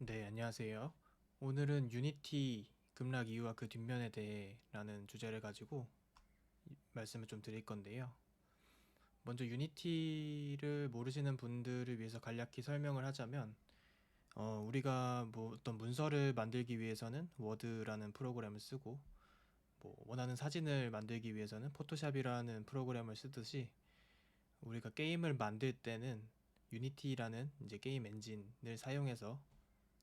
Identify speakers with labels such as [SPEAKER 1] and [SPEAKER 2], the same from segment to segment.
[SPEAKER 1] 네, 안녕하세요. 오늘은 유니티 급락 이유와 그 뒷면에 대해 라는 주제를 가지고 말씀을 좀 드릴 건데요. 먼저 유니티를 모르시는 분들을 위해서 간략히 설명을 하자면, 우리가 뭐 어떤 문서를 만들기 위해서는 워드라는 프로그램을 쓰고, 뭐 원하는 사진을 만들기 위해서는 포토샵이라는 프로그램을 쓰듯이, 우리가 게임을 만들 때는 유니티라는 이제 게임 엔진을 사용해서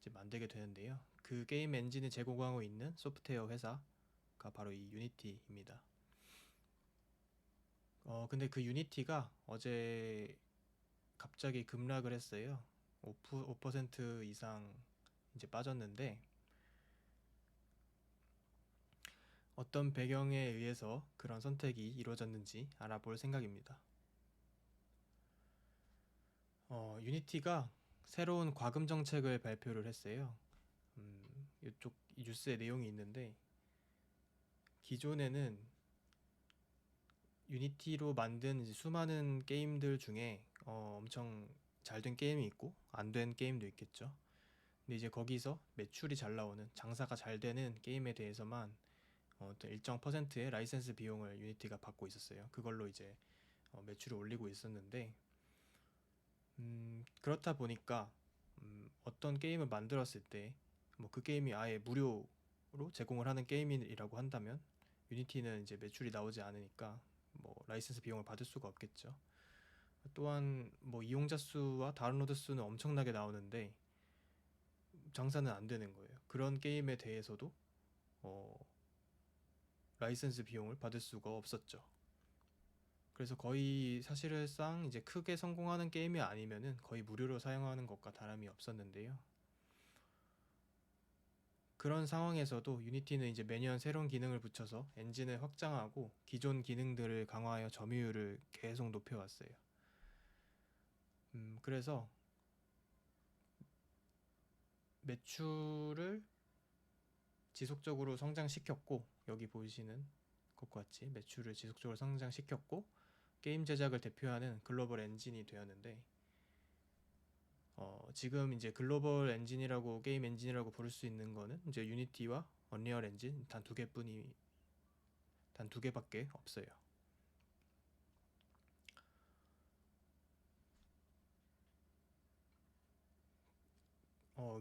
[SPEAKER 1] 이제 만들게 되는데요. 그 게임 엔진을 제공하고 있는 소프트웨어 회사가 바로 이 유니티입니다. 근데 그 유니티가 어제 갑자기 급락을 했어요. 5% 이상 이제 빠졌는데, 어떤 배경에 의해서 그런 선택이 이루어졌는지 알아볼 생각입니다. 유니티가 새로운 과금 정책을 발표를 했어요. 이쪽 뉴스의 내용이 있는데, 기존에는 유니티로 만든 이제 수많은 게임들 중에 엄청 잘 된 게임이 있고 안 된 게임도 있겠죠. 근데 이제 거기서 매출이 잘 나오는 장사가 잘 되는 게임에 대해서만 어떤 일정 퍼센트의 라이센스 비용을 유니티가 받고 있었어요. 그걸로 이제 매출을 올리고 있었는데, 그렇다 보니까 어떤 게임을 만들었을 때 뭐 그 게임이 아예 무료로 제공을 하는 게임이라고 한다면 유니티는 이제 매출이 나오지 않으니까 뭐 라이센스 비용을 받을 수가 없겠죠. 또한 뭐 이용자 수와 다운로드 수는 엄청나게 나오는데 장사는 안 되는 거예요. 그런 게임에 대해서도 어, 라이센스 비용을 받을 수가 없었죠. 그래서 거의 사실상 이제 크게 성공하는 게임이 아니면은 거의 무료로 사용하는 것과 다름이 없었는데요. 그런 상황에서도 유니티는 이제 매년 새로운 기능을 붙여서 엔진을 확장하고 기존 기능들을 강화하여 점유율을 계속 높여왔어요. 그래서 매출을 지속적으로 성장시켰고, 여기 보이시는 것과 같이 매출을 지속적으로 성장시켰고 게임 제작을 대표하는 글로벌 엔진이 되었는데, 지금 이제 글로벌 엔진이라고 게임 엔진이라고 부를 수 있는 거는 이제 유니티와 언리얼 엔진 단 두 개밖에 없어요.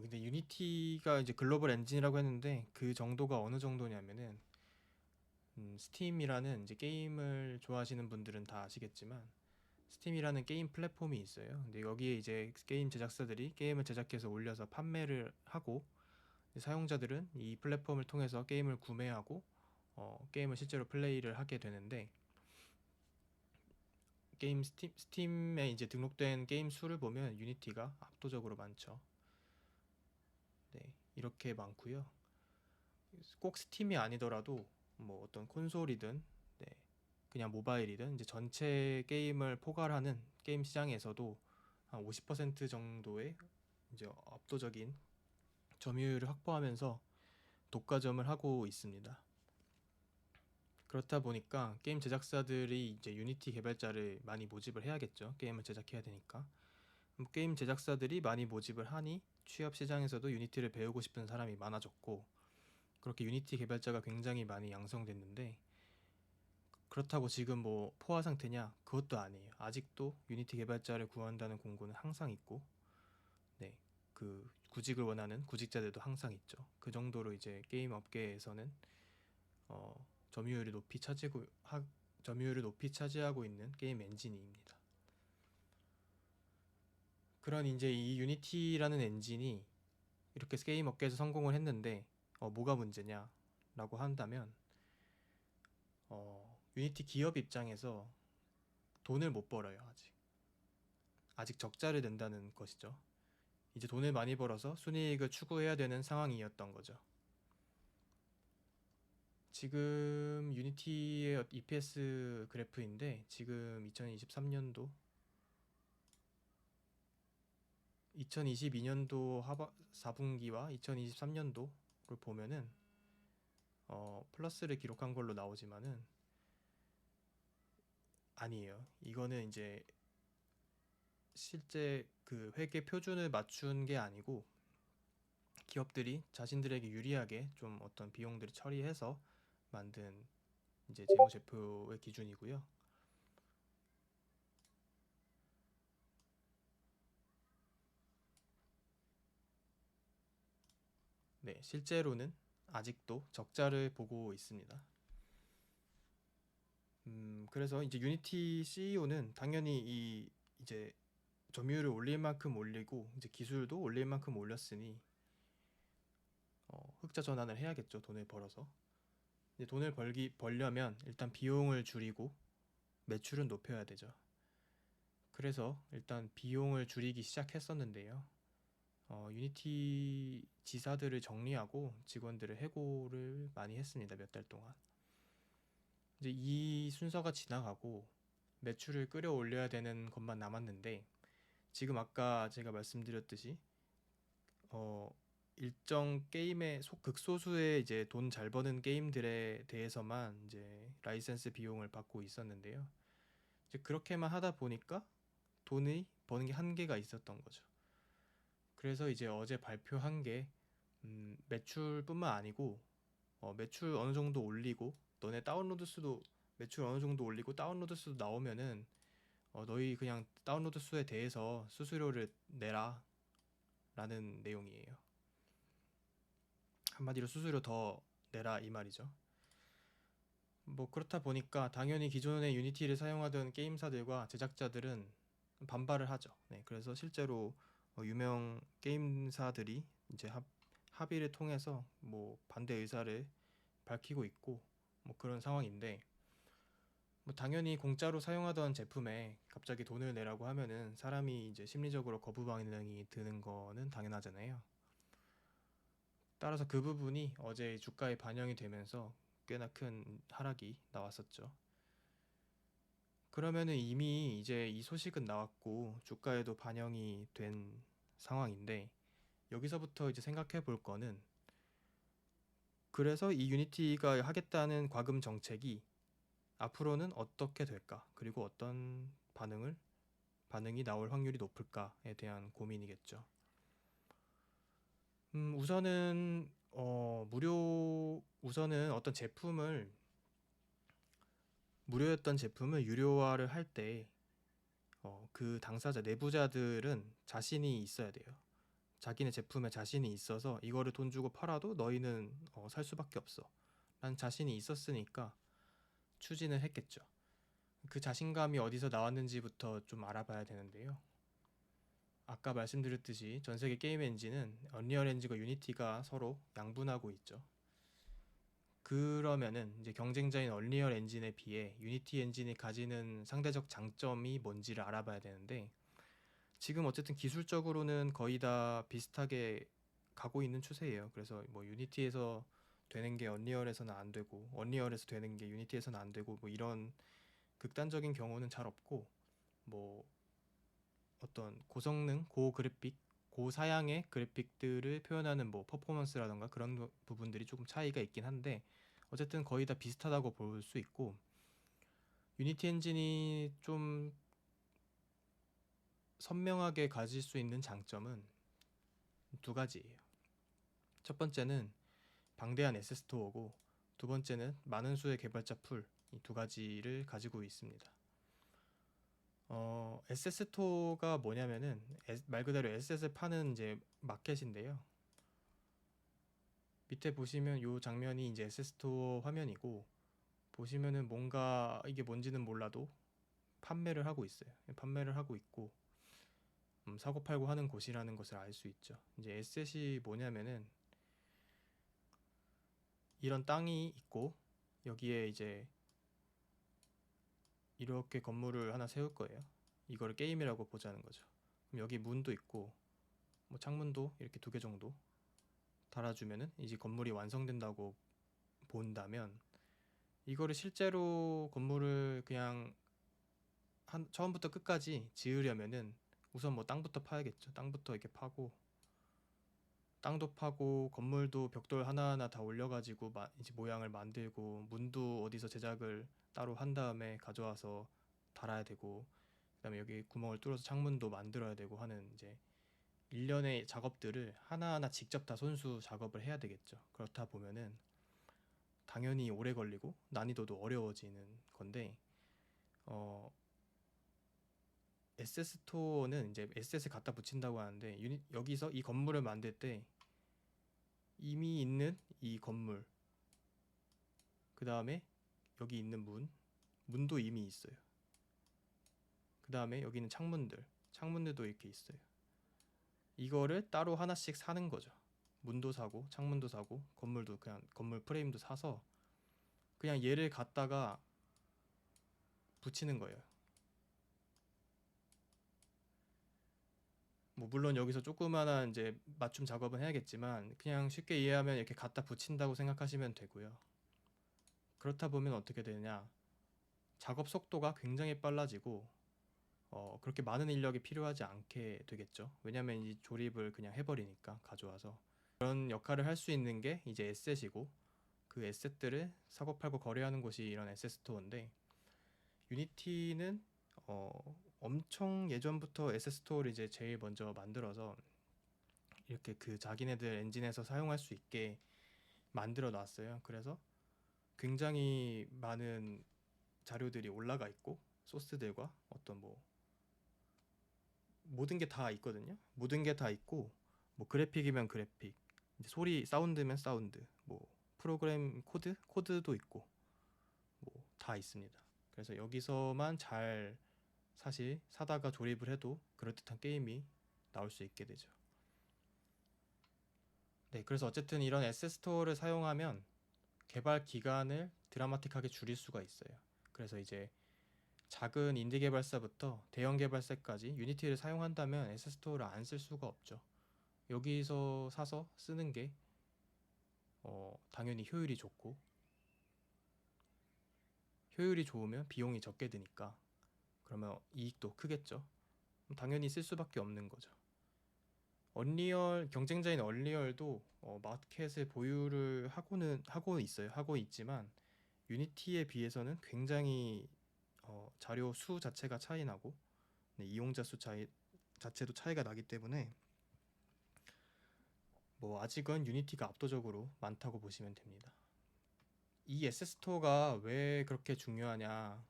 [SPEAKER 1] 근데 유니티가 이제 글로벌 엔진이라고 했는데 그 정도가 어느 정도냐면은, 스팀이라는 이제 게임을 좋아하시는 분들은 다 아시겠지만 스팀이라는 게임 플랫폼이 있어요. 근데 여기에 이제 게임 제작사들이 게임을 제작해서 올려서 판매를 하고, 사용자들은 이 플랫폼을 통해서 게임을 구매하고 게임을 실제로 플레이를 하게 되는데, 게임 스팀에 이제 등록된 게임 수를 보면 유니티가 압도적으로 많죠. 네, 이렇게 많고요. 꼭 스팀이 아니더라도 뭐 어떤 콘솔이든, 네, 그냥 모바일이든 이제 전체 게임을 포괄하는 게임 시장에서도 한 50% 정도의 이제 압도적인 점유율을 확보하면서 독과점을 하고 있습니다. 그렇다 보니까 게임 제작사들이 이제 유니티 개발자를 많이 모집을 해야겠죠. 게임을 제작해야 되니까. 게임 제작사들이 많이 모집을 하니 취업 시장에서도 유니티를 배우고 싶은 사람이 많아졌고, 그렇게 유니티 개발자가 굉장히 많이 양성됐는데, 그렇다고 지금 뭐 포화 상태냐? 그것도 아니에요. 아직도 유니티 개발자를 구한다는 공고는 항상 있고, 네, 그 구직을 원하는 구직자들도 항상 있죠. 그 정도로 이제 게임 업계에서는 점유율이 점유율을 높이 차지하고 있는 게임 엔진입니다. 그런 이제 이 유니티라는 엔진이 이렇게 게임 업계에서 성공을 했는데, 뭐가 문제냐라고 한다면, 유니티 기업 입장에서 돈을 못 벌어요. 아직 적자를 낸다는 것이죠. 이제 돈을 많이 벌어서 순이익을 추구해야 되는 상황이었던 거죠. 지금 유니티의 EPS 그래프인데, 지금 2022년도 하반 4분기와 2023년도를 보면은 플러스를 기록한 걸로 나오지만은 아니에요. 이거는 이제 실제 그 회계 표준을 맞춘 게 아니고 기업들이 자신들에게 유리하게 좀 어떤 비용들을 처리해서 만든 이제 재무제표의 기준이고요. 네, 실제로는 아직도 적자를 보고 있습니다. 그래서 이제 유니티 CEO는 당연히 이제 점유율을 올릴 만큼 올리고 이제 기술도 올릴 만큼 올렸으니 흑자 전환을 해야겠죠. 돈을 벌어서. 이제 돈을 벌려면 일단 비용을 줄이고 매출은 높여야 되죠. 그래서 일단 비용을 줄이기 시작했었는데요. 유니티 지사들을 정리하고 직원들을 해고를 많이 했습니다. 몇 달 동안. 이제 이 순서가 지나가고 매출을 끌어올려야 되는 것만 남았는데 지금 아까 제가 말씀드렸듯이 일정 게임의 극소수의 이제 돈 잘 버는 게임들에 대해서만 이제 라이센스 비용을 받고 있었는데요. 이제 그렇게만 하다 보니까 돈이 버는 게 한계가 있었던 거죠. 그래서 이제 어제 발표한 게 매출뿐만 아니고 매출 어느 정도 올리고 너네 다운로드 수도 매출 어느 정도 올리고 다운로드 수도 나오면은 너희 그냥 다운로드 수에 대해서 수수료를 내라 라는 내용이에요. 한마디로 수수료 더 내라 이 말이죠. 뭐 그렇다 보니까 당연히 기존의 유니티를 사용하던 게임사들과 제작자들은 반발을 하죠. 네, 그래서 실제로 유명 게임사들이 이제 합의를 통해서 뭐 반대 의사를 밝히고 있고 뭐 그런 상황인데 뭐 당연히 공짜로 사용하던 제품에 갑자기 돈을 내라고 하면은 사람이 이제 심리적으로 거부 반응이 드는 거는 당연하잖아요. 따라서 그 부분이 어제 주가에 반영이 되면서 꽤나 큰 하락이 나왔었죠. 그러면은 이미 이제 이 소식은 나왔고 주가에도 반영이 된 상황인데 여기서부터 이제 생각해 볼 거는 그래서 이 유니티가 하겠다는 과금 정책이 앞으로는 어떻게 될까? 그리고 어떤 반응이 나올 확률이 높을까에 대한 고민이겠죠. 우선은 어떤 제품을 무료였던 제품을 유료화를 할 때 그 당사자 내부자들은 자신이 있어야 돼요. 자기네 제품에 자신이 있어서 이거를 돈 주고 팔아도 너희는 살 수밖에 없어. 라는 자신이 있었으니까 추진을 했겠죠. 그 자신감이 어디서 나왔는지부터 좀 알아봐야 되는데요. 아까 말씀드렸듯이 전 세계 게임 엔진은 언리얼 엔진과 유니티가 서로 양분하고 있죠. 그러면은 이제 경쟁자인 언리얼 엔진에 비해 유니티 엔진이 가지는 상대적 장점이 뭔지를 알아봐야 되는데 지금 어쨌든 기술적으로는 거의 다 비슷하게 가고 있는 추세예요. 그래서 뭐 유니티에서 되는 게 언리얼에서는 안 되고 언리얼에서 되는 게 유니티에서는 안 되고 뭐 이런 극단적인 경우는 잘 없고 뭐 어떤 고성능, 고그래픽, 고사양의 그래픽들을 표현하는 뭐 퍼포먼스라던가 그런 부분들이 조금 차이가 있긴 한데 어쨌든 거의 다 비슷하다고 볼 수 있고 유니티 엔진이 좀 선명하게 가질 수 있는 장점은 두 가지예요. 첫 번째는 방대한 에세스토어고 두 번째는 많은 수의 개발자 풀 이 두 가지를 가지고 있습니다. 에세스토어가 뭐냐면은 말 그대로 에셋을 파는 이제 마켓인데요. 밑에 보시면 이 장면이 이제 에세스토어 화면이고 보시면은 뭔가 이게 뭔지는 몰라도 판매를 하고 있어요. 판매를 하고 있고 사고 팔고 하는 곳이라는 것을 알 수 있죠. 이제 에셋이 뭐냐면은 이런 땅이 있고 여기에 이제 이렇게 건물을 하나 세울 거예요. 이거를 게임이라고 보자는 거죠. 그럼 여기 문도 있고 뭐 창문도 이렇게 두 개 정도 달아주면은 이제 건물이 완성된다고 본다면 이거를 실제로 건물을 그냥 처음부터 끝까지 지으려면은 우선 뭐 땅부터 파야겠죠. 땅부터 이렇게 파고 땅도 파고 건물도 벽돌 하나하나 다 올려가지고 이제 모양을 만들고 문도 어디서 제작을 따로 한 다음에 가져와서 달아야 되고 그다음에 여기 구멍을 뚫어서 창문도 만들어야 되고 하는 이제 일련의 작업들을 하나하나 직접 다 손수 작업을 해야 되겠죠. 그렇다 보면은 당연히 오래 걸리고 난이도도 어려워지는 건데, 어, SS 스토어는 이제 SS 갖다 붙인다고 하는데, 여기서 이 건물을 만들 때 이미 있는 이 건물, 그 다음에 여기 있는 문도 이미 있어요. 그 다음에 여기는 창문들도 이렇게 있어요. 이거를 따로 하나씩 사는 거죠. 문도 사고 창문도 사고 건물도, 그냥 건물 프레임도 사서 그냥 얘를 갖다가 붙이는 거예요. 뭐 물론 여기서 조그마한 이제 맞춤 작업은 해야겠지만, 그냥 쉽게 이해하면 이렇게 갖다 붙인다고 생각하시면 되고요. 그렇다 보면 어떻게 되냐, 작업 속도가 굉장히 빨라지고 그렇게 많은 인력이 필요하지 않게 되겠죠. 왜냐면 이 조립을 그냥 해버리니까, 가져와서. 그런 역할을 할 수 있는 게 이제 에셋이고, 그 에셋들을 사고 팔고 거래하는 곳이 이런 에셋 스토어인데, 유니티는 엄청 예전부터 에셋 스토어를 이제 제일 먼저 만들어서 이렇게 그 자기네들 엔진에서 사용할 수 있게 만들어 놨어요. 그래서 굉장히 많은 자료들이 올라가 있고, 소스들과 어떤 뭐 모든 게 다 있거든요. 모든 게 다 있고, 뭐 그래픽이면 그래픽, 이제 소리 사운드면 사운드, 뭐 프로그램 코드도 있고, 뭐 다 있습니다. 그래서 여기서만 잘 사실 사다가 조립을 해도 그럴듯한 게임이 나올 수 있게 되죠. 네, 그래서 어쨌든 이런 에셋 스토어를 사용하면 개발 기간을 드라마틱하게 줄일 수가 있어요. 그래서 이제 작은 인디 개발사부터 대형 개발사까지 유니티를 사용한다면 에셋 스토어를 안 쓸 수가 없죠. 여기서 사서 쓰는 게 당연히 효율이 좋고, 효율이 좋으면 비용이 적게 드니까 그러면 이익도 크겠죠. 당연히 쓸 수밖에 없는 거죠. 언리얼 경쟁자인 언리얼도 마켓을 보유를 하고 있어요. 하고 있지만 유니티에 비해서는 굉장히 자료 수 자체가 차이 나고, 네, 이용자 수 자체도 차이가 나기 때문에 뭐 아직은 유니티가 압도적으로 많다고 보시면 됩니다. 이 에셋 스토어가 왜 그렇게 중요하냐라는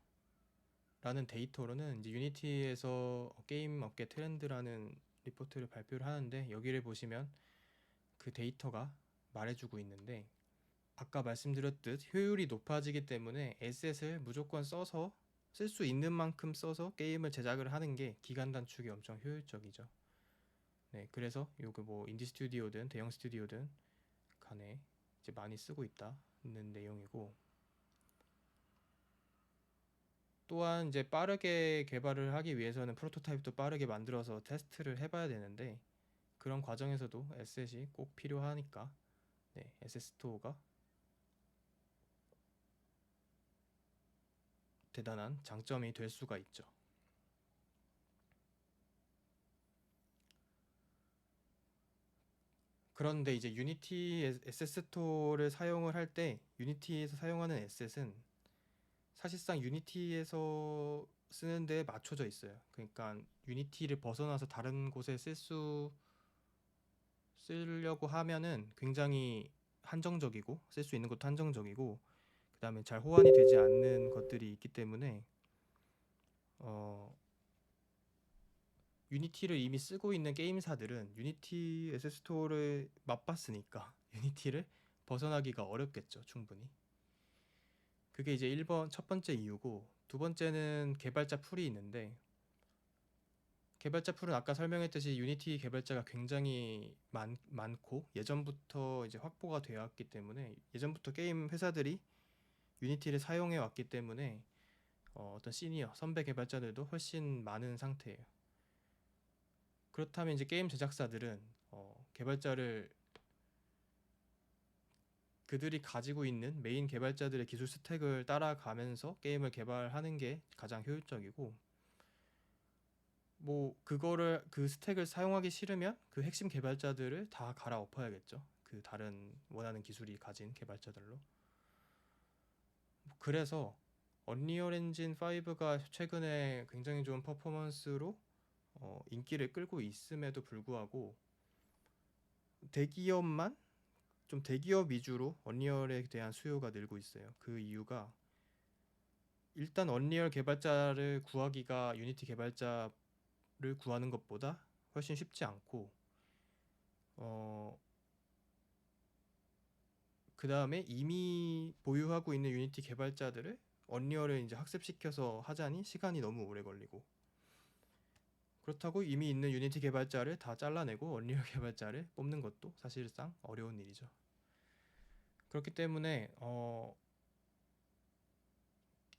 [SPEAKER 1] 데이터로는 이제 유니티에서 게임 업계 트렌드라는 리포트를 발표를 하는데, 여기를 보시면 그 데이터가 말해주고 있는데, 아까 말씀드렸듯 효율이 높아지기 때문에 에셋을 무조건 써서, 쓸 수 있는 만큼 써서 게임을 제작을 하는 게 기간 단축이 엄청 효율적이죠. 네, 그래서 요거 뭐 인디 스튜디오든 대형 스튜디오든 간에 이제 많이 쓰고 있다는 내용이고, 또한 이제 빠르게 개발을 하기 위해서는 프로토타입도 빠르게 만들어서 테스트를 해봐야 되는데, 그런 과정에서도 에셋이 꼭 필요하니까, 네, 에셋 스토어가 대단한 장점이 될 수가 있죠. 그런데 이제 유니티 에셋 스토어를 사용을 할 때, 유니티에서 사용하는 에셋은 사실상 유니티에서 쓰는 데 맞춰져 있어요. 그러니까 유니티를 벗어나서 다른 곳에 쓰려고 하면은 굉장히 한정적이고, 쓸 수 있는 것도 한정적이고, 그 다음에 잘 호환이 되지 않는 것들이 있기 때문에 어, 유니티를 이미 쓰고 있는 게임사들은 유니티 에셋 스토어를 맛봤으니까 유니티를 벗어나기가 어렵겠죠, 충분히. 그게 이제 첫 번째 이유고, 두 번째는 개발자 풀이 있는데, 개발자 풀은 아까 설명했듯이 유니티 개발자가 굉장히 많고 예전부터 이제 확보가 되어 왔기 때문에, 예전부터 게임 회사들이 유니티를 사용해 왔기 때문에 어떤 시니어 선배 개발자들도 훨씬 많은 상태예요. 그렇다면 이제 게임 제작사들은 개발자를, 그들이 가지고 있는 메인 개발자들의 기술 스택을 따라가면서 게임을 개발하는 게 가장 효율적이고, 뭐 그거를, 그 스택을 사용하기 싫으면 그 핵심 개발자들을 다 갈아엎어야겠죠. 그 다른 원하는 기술이 가진 개발자들로. 그래서 언리얼 엔진 5가 최근에 굉장히 좋은 퍼포먼스로 인기를 끌고 있음에도 불구하고 대기업만 좀 대기업 위주로 언리얼에 대한 수요가 늘고 있어요. 그 이유가 일단 언리얼 개발자를 구하기가 유니티 개발자를 구하는 것보다 훨씬 쉽지 않고 그 다음에 이미 보유하고 있는 유니티 개발자들을 언리얼을 이제 학습시켜서 하자니 시간이 너무 오래 걸리고 그렇다고 이미 있는 유니티 개발자를 다 잘라내고 언리얼 개발자를 뽑는 것도 사실상 어려운 일이죠. 그렇기 때문에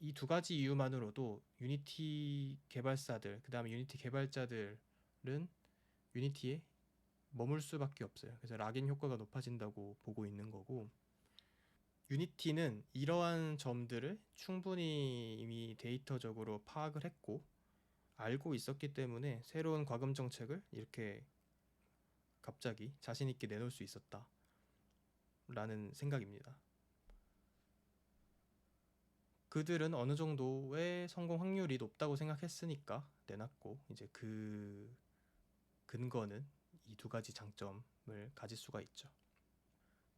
[SPEAKER 1] 이 두 가지 이유만으로도 유니티 개발사들, 그 다음에 유니티 개발자들은 유니티에 머물 수밖에 없어요. 그래서 락인 효과가 높아진다고 보고 있는 거고 유니티는 이러한 점들을 충분히 이미 데이터적으로 파악을 했고 알고 있었기 때문에 새로운 과금 정책을 이렇게 갑자기 자신 있게 내놓을 수 있었다 라는 생각입니다. 그들은 어느 정도의 성공 확률이 높다고 생각했으니까 내놨고 이제 그 근거는 이 두 가지 장점을 가질 수가 있죠.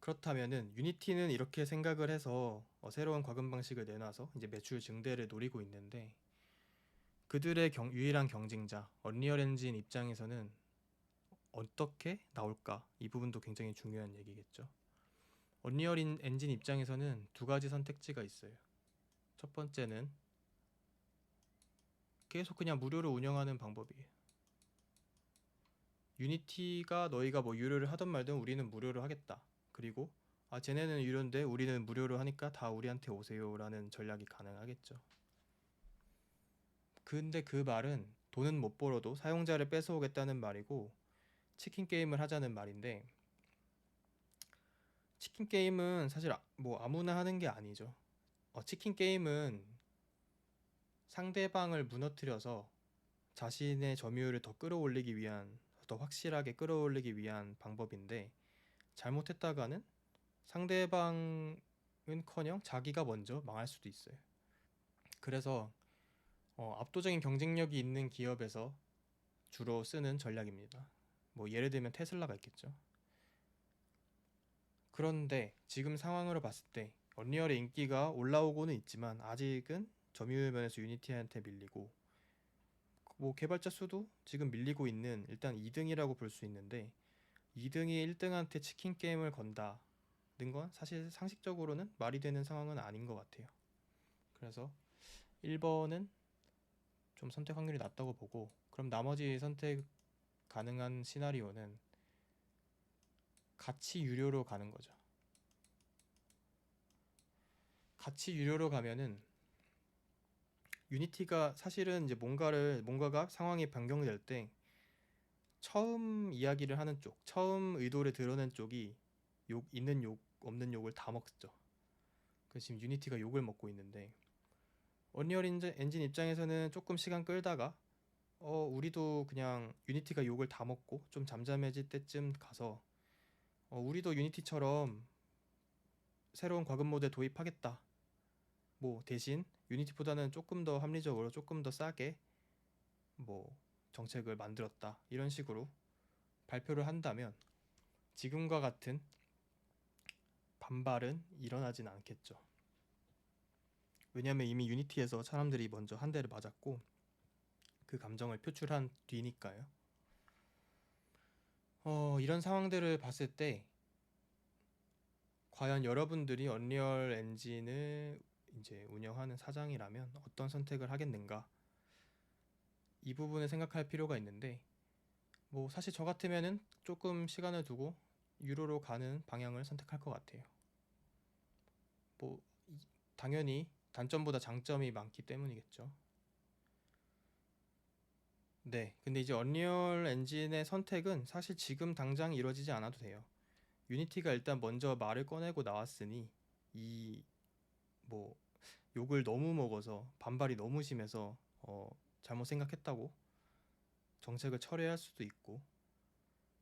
[SPEAKER 1] 그렇다면은 유니티는 이렇게 생각을 해서 새로운 과금 방식을 내놔서 이제 매출 증대를 노리고 있는데 그들의 유일한 경쟁자 언리얼 엔진 입장에서는 어떻게 나올까? 이 부분도 굉장히 중요한 얘기겠죠. 언리얼 엔진 입장에서는 두 가지 선택지가 있어요. 첫 번째는 계속 그냥 무료로 운영하는 방법이에요. 유니티가 너희가 뭐 유료를 하든 말든 우리는 무료로 하겠다. 그리고 쟤네는 유료인데 우리는 무료로 하니까 다 우리한테 오세요 라는 전략이 가능하겠죠. 근데 그 말은 돈은 못 벌어도 사용자를 뺏어오겠다는 말이고 치킨 게임을 하자는 말인데 치킨 게임은 사실 뭐 아무나 하는 게 아니죠. 치킨 게임은 상대방을 무너뜨려서 자신의 점유율을 더 끌어올리기 위한 더 확실하게 끌어올리기 위한 방법인데 잘못했다가는 상대방은커녕 자기가 먼저 망할 수도 있어요. 그래서 압도적인 경쟁력이 있는 기업에서 주로 쓰는 전략입니다. 뭐 예를 들면 테슬라가 있겠죠. 그런데 지금 상황으로 봤을 때 언리얼의 인기가 올라오고는 있지만 아직은 점유율 면에서 유니티한테 밀리고 뭐 개발자 수도 지금 밀리고 있는 일단 2등이라고 볼 수 있는데 2등이 1등한테 치킨 게임을 건다는 건 사실 상식적으로는 말이 되는 상황은 아닌 것 같아요. 그래서 1번은 좀 선택 확률이 낮다고 보고 그럼 나머지 선택 가능한 시나리오는 같이 유료로 가는 거죠. 같이 유료로 가면은 유니티가 사실은 이제 뭔가가 상황이 변경될 때 처음 이야기를 하는 쪽, 처음 의도를 드러낸 쪽이 있는 욕, 없는 욕을 다 먹죠. 그래서 지금 유니티가 욕을 먹고 있는데 언리얼 엔진 입장에서는 조금 시간 끌다가 우리도 그냥 유니티가 욕을 다 먹고 좀 잠잠해질 때쯤 가서 우리도 유니티처럼 새로운 과금 모델 도입하겠다. 뭐 대신 유니티보다는 조금 더 합리적으로 조금 더 싸게 뭐 정책을 만들었다. 이런 식으로 발표를 한다면 지금과 같은 반발은 일어나진 않겠죠. 왜냐하면 이미 유니티에서 사람들이 먼저 한 대를 맞았고 그 감정을 표출한 뒤니까요. 이런 상황들을 봤을 때 과연 여러분들이 언리얼 엔진을 이제 운영하는 사장이라면 어떤 선택을 하겠는가? 이 부분을 생각할 필요가 있는데 뭐 사실 저 같으면은 조금 시간을 두고 유로로 가는 방향을 선택할 것 같아요. 뭐 당연히 단점보다 장점이 많기 때문이겠죠. 네, 근데 이제 언리얼 엔진의 선택은 사실 지금 당장 이루어지지 않아도 돼요. 유니티가 일단 먼저 말을 꺼내고 나왔으니 이 뭐 욕을 너무 먹어서 반발이 너무 심해서 잘못 생각했다고 정책을 철회할 수도 있고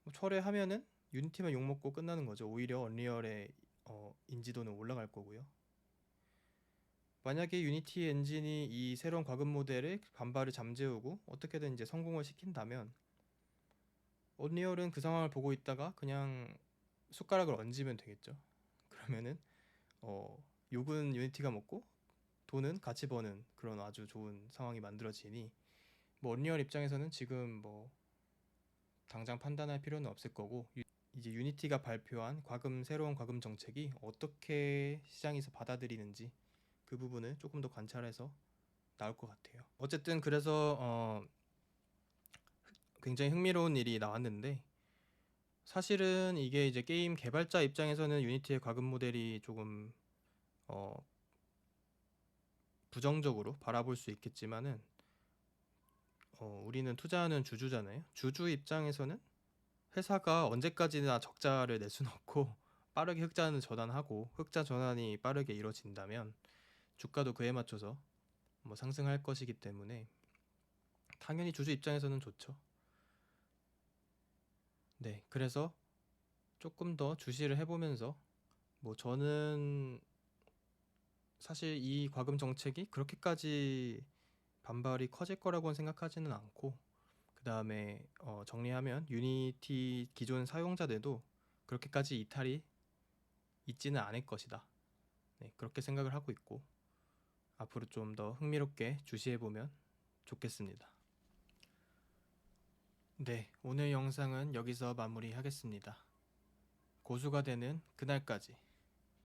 [SPEAKER 1] 뭐 철회하면은 유니티만 욕 먹고 끝나는 거죠. 오히려 언리얼의 인지도는 올라갈 거고요. 만약에 유니티 엔진이 이 새로운 과금 모델의 반발을 잠재우고 어떻게든 이제 성공을 시킨다면 언리얼은 그 상황을 보고 있다가 그냥 숟가락을 얹으면 되겠죠. 그러면은 욕은 유니티가 먹고 돈은 같이 버는 그런 아주 좋은 상황이 만들어지니 뭐 언리얼 입장에서는 지금 뭐 당장 판단할 필요는 없을 거고 이제 유니티가 발표한 새로운 과금 정책이 어떻게 시장에서 받아들이는지 그 부분을 조금 더 관찰해서 나올 것 같아요. 어쨌든 그래서 굉장히 흥미로운 일이 나왔는데 사실은 이게 이제 게임 개발자 입장에서는 유니티의 과금 모델이 조금 부정적으로 바라볼 수 있겠지만은 우리는 투자하는 주주잖아요. 주주 입장에서는 회사가 언제까지나 적자를 낼 수는 없고 빠르게 흑자는 전환하고 흑자 전환이 빠르게 이루어진다면 주가도 그에 맞춰서 뭐 상승할 것이기 때문에 당연히 주주 입장에서는 좋죠. 네, 그래서 조금 더 주시를 해보면서 뭐 저는 사실 이 과금 정책이 그렇게까지 반발이 커질 거라고는 생각하지는 않고 그 다음에 정리하면 유니티 기존 사용자들도 그렇게까지 이탈이 있지는 않을 것이다. 네, 그렇게 생각을 하고 있고 앞으로 좀 더 흥미롭게 주시해보면 좋겠습니다. 네, 오늘 영상은 여기서 마무리하겠습니다. 고수가 되는 그날까지